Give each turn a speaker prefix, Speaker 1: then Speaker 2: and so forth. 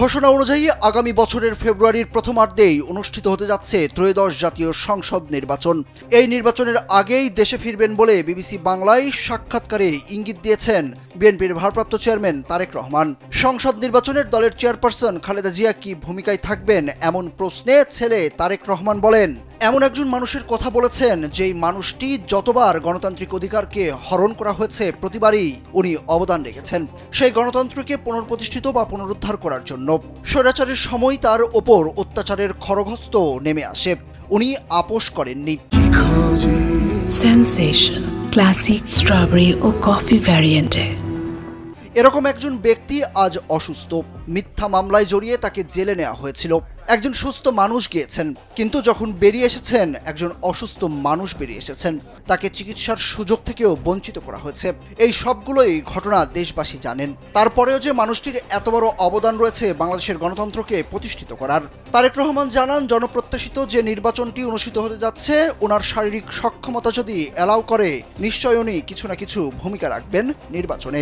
Speaker 1: ঘোষণা অনুযায়ী আগামী বছরের ফেব্রুয়ারির প্রথমার্ধেই অনুষ্ঠিত হতে যাচ্ছে ত্রয়োদশ জাতীয় সংসদ নির্বাচন। এই নির্বাচনের আগেই দেশে ফিরবেন বলে বিবিসি বাংলায় সাক্ষাৎকারে ইঙ্গিত দিয়েছেন বিএনপির ভারপ্রাপ্ত চেয়ারম্যান তারেক রহমান। সংসদ নির্বাচনের দলের চেয়ারপারসন খালেদা জিয়া কি ভূমিকায় থাকবেন এমন প্রশ্নে ছেলে তারেক রহমান বলেন, এমন একজন মানুষের কথা বলেছেন যেই মানুষটি যতবার গণতান্ত্রিক অধিকারকে হরণ করা হয়েছে প্রতিবারই উনি অবদান রেখেছেন সেই গণতন্ত্রকে পুনঃপ্রতিষ্ঠিত বা পুনরুদ্ধার করার জন্য। স্বৈরাচারের সময় তার ওপর অত্যাচারের খড়গহস্ত নেমে আসে, উনি আপোষ করেননি।
Speaker 2: সেনসেশন ক্লাসিক স্ট্রবেরি ও কফি ভ্যারিয়েন্টে
Speaker 1: এরকম একজন ব্যক্তি আজ অসুস্থ। মিথ্যা মামলায় জড়িয়ে তাকে জেলে নেওয়া হয়েছিল। একজন সুস্থ মানুষ গিয়েছেন, কিন্তু যখন বেরিয়ে এসেছেন একজন অসুস্থ মানুষ বেরিয়ে এসেছেন। তাকে চিকিৎসার সুযোগ থেকেও বঞ্চিত করা হয়েছে। এই সবগুলোই ঘটনা দেশবাসী জানেন। তারপরেও যে মানুষটির এত বড় অবদান রয়েছে বাংলাদেশের গণতন্ত্রকে প্রতিষ্ঠিত করার। তারেক রহমান জানান, জনপ্রত্যাশিত যে নির্বাচনটি অনুষ্ঠিত হতে যাচ্ছে ওনার শারীরিক সক্ষমতা যদি অ্যালাউ করে নিশ্চয় উনি কিছু না কিছু ভূমিকা রাখবেন নির্বাচনে।